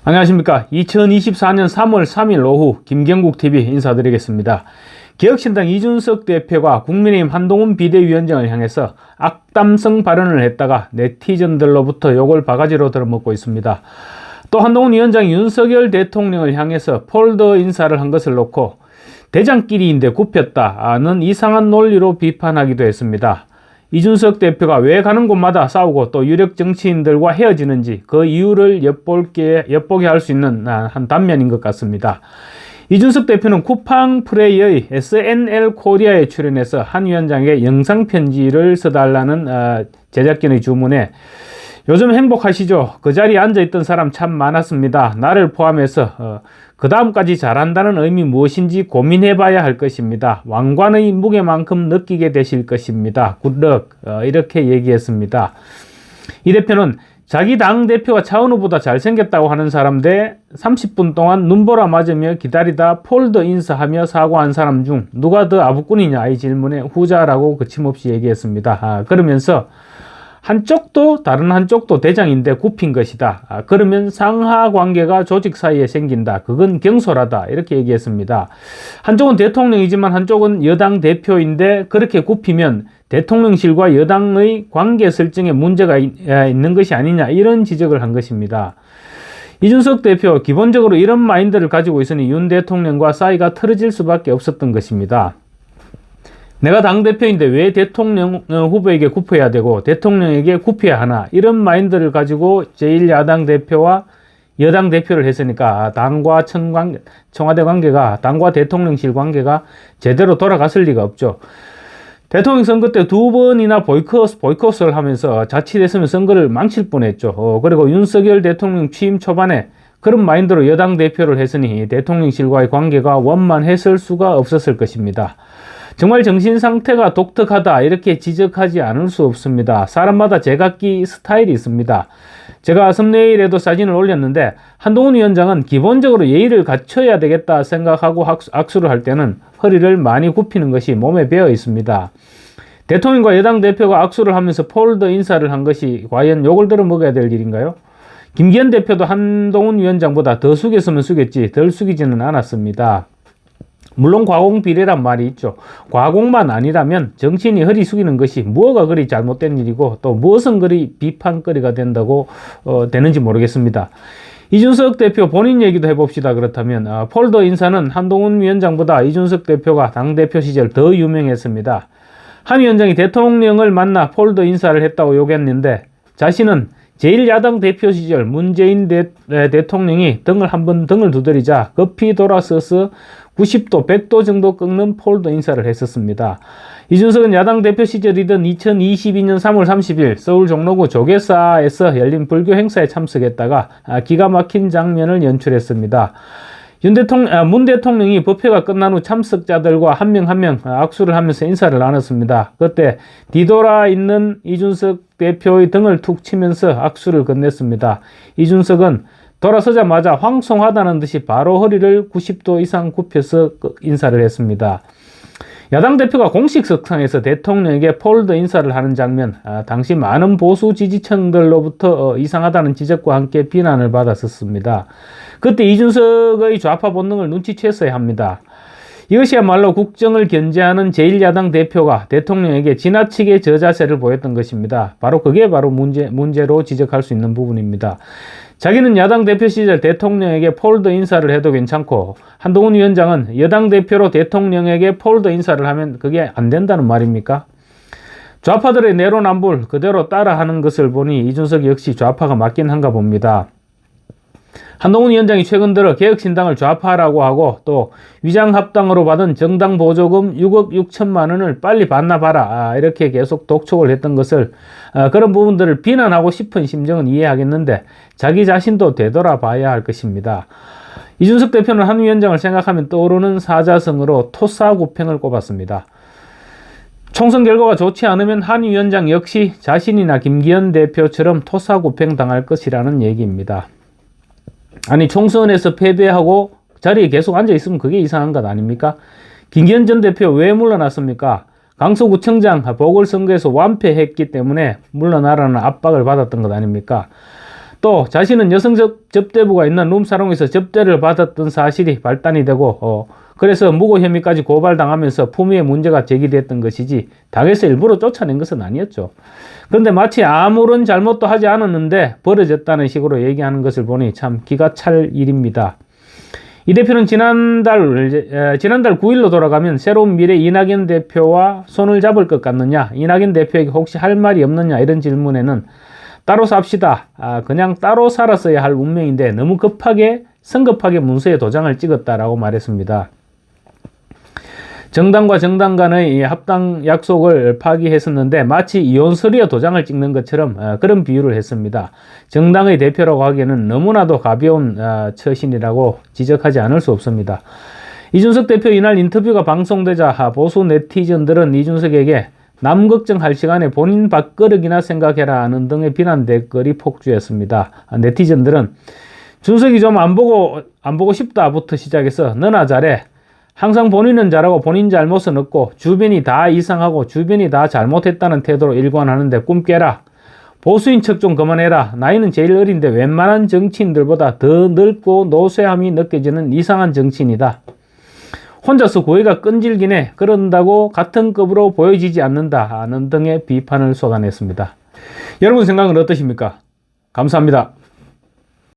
안녕하십니까. 2024년 3월 3일 오후 김경국TV 인사드리겠습니다. 개혁신당 이준석 대표가 국민의힘 한동훈 비대위원장을 향해서 악담성 발언을 했다가 네티즌들로부터 욕을 바가지로 들어먹고 있습니다. 또 한동훈 위원장이 윤석열 대통령을 향해서 폴더 인사를 한 것을 놓고 대장끼리인데 굽혔다는 이상한 논리로 비판하기도 했습니다. 이준석 대표가 왜 가는 곳마다 싸우고 또 유력 정치인들과 헤어지는지 그 이유를 엿보게 할 수 있는 한 단면인 것 같습니다. 이준석 대표는 쿠팡 플레이의 SNL 코리아에 출연해서 한 위원장에게 영상편지를 써달라는 제작진의 주문에 요즘 행복하시죠? 그 자리에 앉아있던 사람 참 많았습니다. 나를 포함해서 그 다음까지 잘한다는 의미 무엇인지 고민해봐야 할 것입니다. 왕관의 무게만큼 느끼게 되실 것입니다. 굿럭 이렇게 얘기했습니다. 이 대표는 자기 당대표가 차은우보다 잘생겼다고 하는 사람 대 30분 동안 눈보라 맞으며 기다리다 폴더 인사하며 사과한 사람 중 누가 더 아부꾼이냐 이 질문에 후자라고 거침없이 얘기했습니다. 그러면서 한쪽도 다른 한쪽도 대장인데 굽힌 것이다. 그러면 상하 관계가 조직 사이에 생긴다. 그건 경솔하다. 이렇게 얘기했습니다. 한쪽은 대통령이지만 한쪽은 여당 대표인데 그렇게 굽히면 대통령실과 여당의 관계 설정에 문제가 있는 것이 아니냐 이런 지적을 한 것입니다. 이준석 대표 기본적으로 이런 마인드를 가지고 있으니 윤 대통령과 사이가 틀어질 수밖에 없었던 것입니다. 내가 당대표인데 왜 대통령 후보에게 굽혀야 되고 대통령에게 굽혀야 하나 이런 마인드를 가지고 제1야당 대표와 여당 대표를 했으니까 당과 청와대 관계가 당과 대통령실 관계가 제대로 돌아갔을 리가 없죠. 대통령 선거 때 2번이나 보이콧을 하면서 자칫했으면 선거를 망칠 뻔했죠. 그리고 윤석열 대통령 취임 초반에 그런 마인드로 여당 대표를 했으니 대통령실과의 관계가 원만했을 수가 없었을 것입니다. 정말 정신 상태가 독특하다 이렇게 지적하지 않을 수 없습니다. 사람마다 제각기 스타일이 있습니다. 제가 썸네일에도 사진을 올렸는데 한동훈 위원장은 기본적으로 예의를 갖춰야 되겠다 생각하고 악수를 할 때는 허리를 많이 굽히는 것이 몸에 배어 있습니다. 대통령과 여당 대표가 악수를 하면서 폴더 인사를 한 것이 과연 욕을 들어 먹어야 될 일인가요? 김기현 대표도 한동훈 위원장보다 더 숙였으면 숙였지 덜 숙이지는 않았습니다. 물론 과공비례란 말이 있죠. 과공만 아니라면 정치인이 허리 숙이는 것이 뭐가 그리 잘못된 일이고 또 무엇은 그리 비판거리가 되는지 모르겠습니다. 이준석 대표 본인 얘기도 해봅시다. 그렇다면 폴더 인사는 한동훈 위원장보다 이준석 대표가 당대표 시절 더 유명했습니다. 한 위원장이 대통령을 만나 폴더 인사를 했다고 요구했는데 자신은 제1야당 대표 시절 문재인 대통령이 등을 두드리자 급히 돌아서서 90도, 100도 정도 꺾는 폴더 인사를 했었습니다. 이준석은 야당 대표 시절이던 2022년 3월 30일 서울 종로구 조계사에서 열린 불교 행사에 참석했다가 기가 막힌 장면을 연출했습니다. 문 대통령이 법회가 끝난 후 참석자들과 한 명 한 명 악수를 하면서 인사를 나눴습니다. 그때 뒤돌아 있는 이준석 대표의 등을 툭 치면서 악수를 건넸습니다. 이준석은 돌아서자마자 황송하다는 듯이 바로 허리를 90도 이상 굽혀서 인사를 했습니다. 야당 대표가 공식 석상에서 대통령에게 폴더 인사를 하는 장면, 당시 많은 보수 지지층들로부터 이상하다는 지적과 함께 비난을 받았었습니다. 그때 이준석의 좌파 본능을 눈치챘어야 합니다. 이것이야말로 국정을 견제하는 제1야당 대표가 대통령에게 지나치게 저자세를 보였던 것입니다. 그게 문제로 지적할 수 있는 부분입니다. 자기는 야당 대표 시절 대통령에게 폴더 인사를 해도 괜찮고 한동훈 위원장은 여당 대표로 대통령에게 폴더 인사를 하면 그게 안 된다는 말입니까? 좌파들의 내로남불 그대로 따라하는 것을 보니 이준석 역시 좌파가 맞긴 한가 봅니다. 한동훈 위원장이 최근 들어 개혁신당을 좌파라고 하고 또 위장합당으로 받은 정당 보조금 6억 6천만 원을 빨리 반납하라 이렇게 계속 독촉을 했던 것을 그런 부분들을 비난하고 싶은 심정은 이해하겠는데 자기 자신도 되돌아봐야 할 것입니다. 이준석 대표는 한 위원장을 생각하면 떠오르는 사자성어로 토사구팽을 꼽았습니다. 총선 결과가 좋지 않으면 한 위원장 역시 자신이나 김기현 대표처럼 토사구팽 당할 것이라는 얘기입니다. 아니 총선에서 패배하고 자리에 계속 앉아있으면 그게 이상한 것 아닙니까? 김기현 전 대표 왜 물러났습니까? 강서구청장 보궐선거에서 완패했기 때문에 물러나라는 압박을 받았던 것 아닙니까? 또 자신은 여성적 접대부가 있는 룸사롱에서 접대를 받았던 사실이 발단이 되고 그래서 무고 혐의까지 고발당하면서 품위에 문제가 제기됐던 것이지 당에서 일부러 쫓아낸 것은 아니었죠. 그런데 마치 아무런 잘못도 하지 않았는데 벌어졌다는 식으로 얘기하는 것을 보니 참 기가 찰 일입니다. 이 대표는 지난달 9일로 돌아가면 새로운 미래 이낙연 대표와 손을 잡을 것 같느냐, 이낙연 대표에게 혹시 할 말이 없느냐 이런 질문에는 따로 삽시다. 그냥 따로 살았어야 할 운명인데 너무 성급하게 문서에 도장을 찍었다라고 말했습니다. 정당과 정당 간의 합당 약속을 파기했었는데 마치 이혼 서류에 도장을 찍는 것처럼 그런 비유를 했습니다. 정당의 대표라고 하기에는 너무나도 가벼운 처신이라고 지적하지 않을 수 없습니다. 이준석 대표 이날 인터뷰가 방송되자 보수 네티즌들은 이준석에게 남 걱정할 시간에 본인 밥그릇이나 생각해라 하는 등의 비난 댓글이 폭주했습니다. 네티즌들은 준석이 좀 안 보고 싶다부터 시작해서 너나 잘해. 항상 본인은 잘하고 본인 잘못은 없고 주변이 다 이상하고 주변이 다 잘못했다는 태도로 일관하는데 꿈 깨라. 보수인 척 좀 그만해라. 나이는 제일 어린데 웬만한 정치인들보다 더 늙고 노쇠함이 느껴지는 이상한 정치인이다. 혼자서 고의가 끈질긴 해. 그런다고 같은 급으로 보여지지 않는다 하는 등의 비판을 쏟아냈습니다. 여러분 생각은 어떠십니까? 감사합니다.